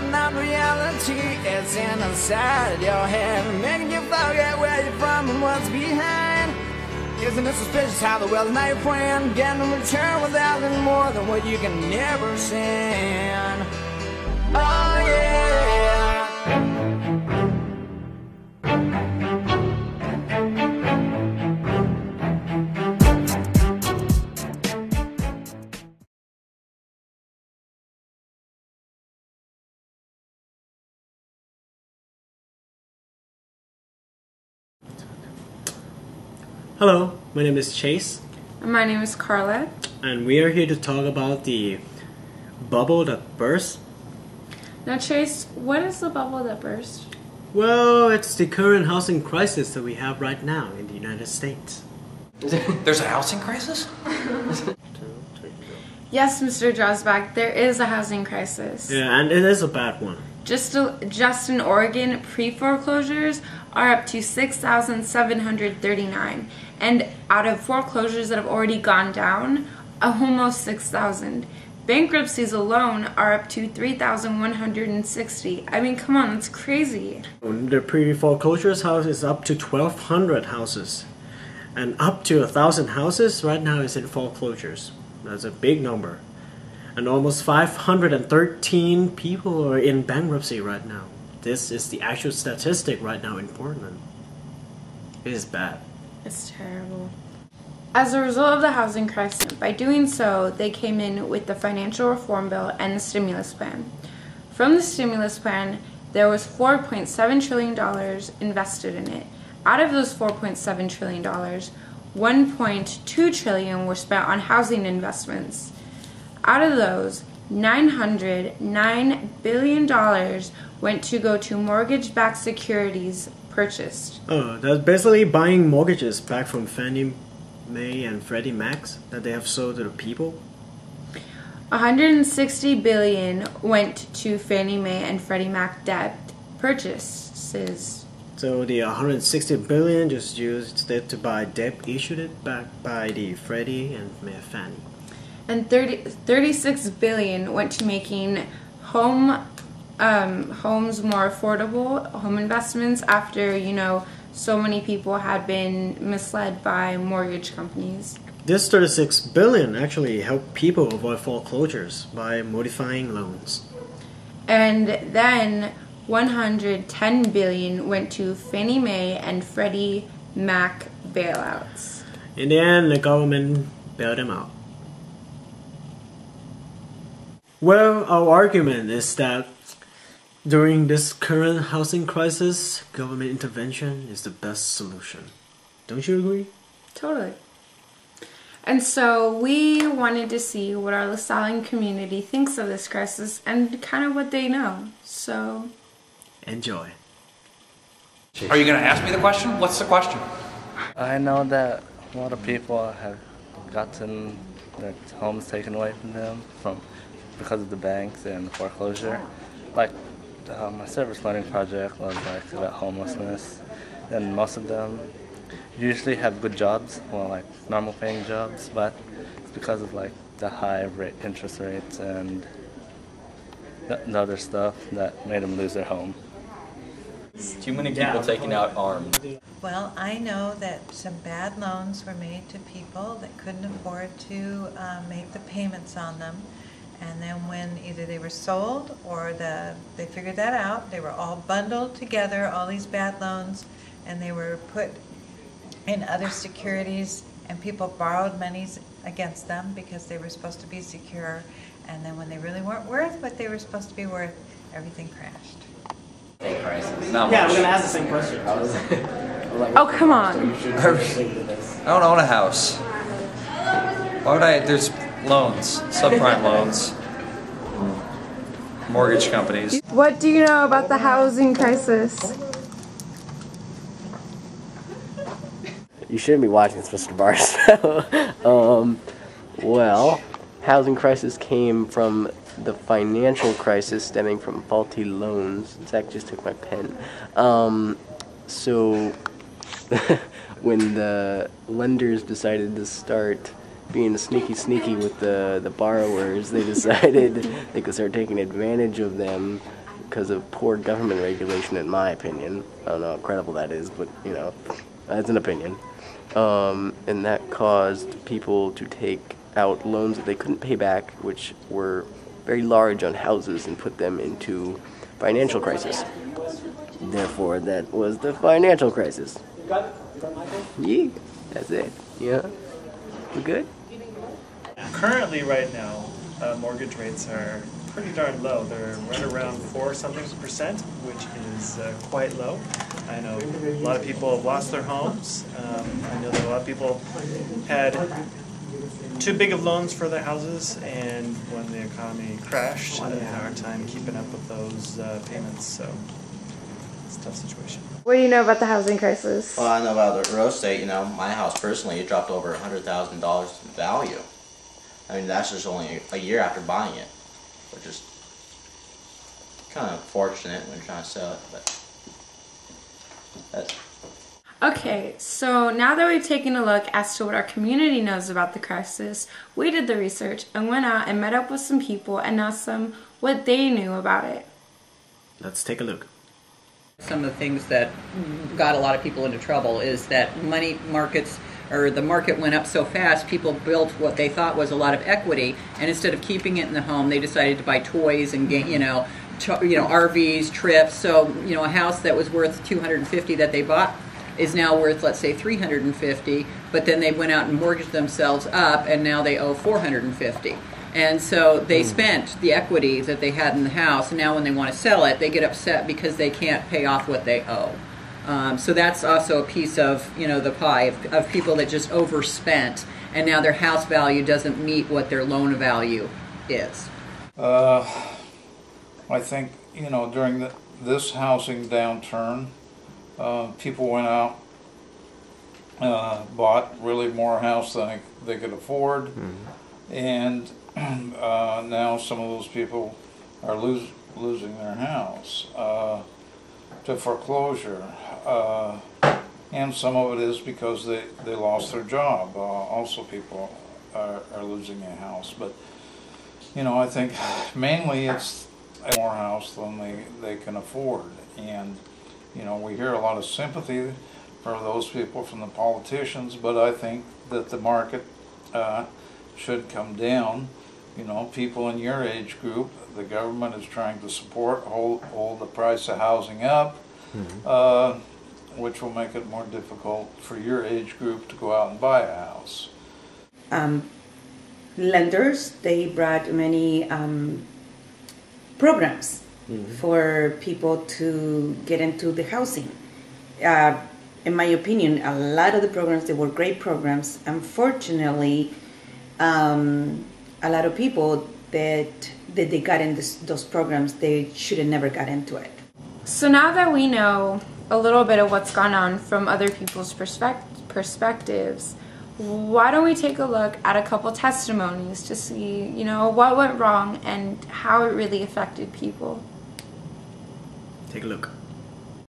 but not reality. It's inside your head, making you forget where you're from and what's behind. Isn't it suspicious how the world's not your friend? Getting a return without any more than what you can never send. Oh yeah. Hello, my name is Chase. And my name is Carla. And we are here to talk about the bubble that burst. Now Chase, what is the bubble that burst? Well, it's the current housing crisis that we have right now in the United States. There's a housing crisis? Yes, Mr. Drozbak, there is a housing crisis. Yeah, and it is a bad one. Just in Oregon, pre-foreclosures are up to 6,739. And out of foreclosures that have already gone down, almost 6,000. Bankruptcies alone are up to 3,160. I mean, come on, that's crazy. The pre-foreclosures house is up to 1,200 houses. And up to 1,000 houses right now is in foreclosures. That's a big number. And almost 513 people are in bankruptcy right now. This is the actual statistic right now in Portland. It is bad. It's terrible. As a result of the housing crisis, by doing so, they came in with the financial reform bill and the stimulus plan. From the stimulus plan, there was $4.7 trillion invested in it. Out of those $4.7 trillion, $1.2 trillion were spent on housing investments. Out of those, $909 billion went to go to mortgage-backed securities purchased. Oh, that's basically buying mortgages back from Fannie Mae and Freddie Mac that they have sold to the people. $160 billion went to Fannie Mae and Freddie Mac debt purchases. So the 160 billion just used it to buy debt issued it back by the Freddie and Fannie. And $36 billion went to making homes more affordable, home investments after, so many people had been misled by mortgage companies. This 36 billion actually helped people avoid foreclosures by modifying loans. And then $110 billion went to Fannie Mae and Freddie Mac bailouts. In the end, the government bailed them out. Well, our argument is that during this current housing crisis, government intervention is the best solution. Don't you agree? Totally. And so we wanted to see what our LaSalle community thinks of this crisis and kind of what they know. So enjoy. Are you going to ask me the question? What's the question? I know that a lot of people have gotten their homes taken away from them because of the banks and foreclosure. Like my service learning project was like about homelessness, and most of them usually have good jobs, well, like normal paying jobs, but it's because of like the high interest rates and the other stuff that made them lose their home. Too many people taking out armed. Well, I know that some bad loans were made to people that couldn't afford to make the payments on them. And then when either they were sold or they figured that out, they were all bundled together, all these bad loans, and they were put in other securities, and people borrowed monies against them because they were supposed to be secure. And then when they really weren't worth what they were supposed to be worth, everything crashed. Not Yeah, much. we're gonna ask the same question. oh, come on. I don't own a house. Why would I? There's loans, subprime loans, mortgage companies. What do you know about the housing crisis? You shouldn't be watching this, Mr. Barstow. Well, housing crisis came from the financial crisis stemming from faulty loans. Zach just took my pen. So when the lenders decided to start being sneaky with the borrowers, they decided they could start taking advantage of them because of poor government regulation, in my opinion. I don't know how credible that is, but, you know, that's an opinion. And that caused people to take out loans that they couldn't pay back, which were very large on houses, and put them into financial crisis. Therefore, that was the financial crisis. Yeah, that's it. Yeah. We good? Currently, right now, mortgage rates are pretty darn low. They're right around 4-something%, which is quite low. I know a lot of people have lost their homes. I know that a lot of people had too big of loans for their houses, and when the economy crashed, they had a hard time keeping up with those payments. So it's a tough situation. What do you know about the housing crisis? Well, I know about the real estate. You know, my house personally, it dropped over $100,000 in value. I mean, that's just only a year after buying it, which is kind of fortunate when you're trying to sell it. But that's. Okay, so now that we've taken a look as to what our community knows about the crisis, we did the research and went out and met up with some people and asked them what they knew about it. Let's take a look. Some of the things that got a lot of people into trouble is that money markets, or the market went up so fast, people built what they thought was a lot of equity, and instead of keeping it in the home, they decided to buy toys and RVs, trips. So, a house that was worth $250 that they bought is now worth, let's say, $350, but then they went out and mortgaged themselves up, and now they owe $450. And so they spent the equity that they had in the house, and now when they want to sell it, they get upset because they can't pay off what they owe. So that's also a piece of, the pie of people that just overspent, and now their house value doesn't meet what their loan value is. I think, during this housing downturn, people went out, bought really more house than they could afford, and now some of those people are losing their house to foreclosure, and some of it is because they lost their job. Also, people are losing a house, but I think mainly it's more house than they can afford, and we hear a lot of sympathy for those people from the politicians, but I think that the market should come down. People in your age group, the government is trying to support, hold the price of housing up, which will make it more difficult for your age group to go out and buy a house. Lenders, they brought many programs for people to get into the housing. In my opinion, a lot of the programs, they were great programs. Unfortunately, a lot of people that they got in those programs, they should have never got into it. So now that we know a little bit of what's gone on from other people's perspectives, why don't we take a look at a couple testimonies to see, what went wrong and how it really affected people. Take a look.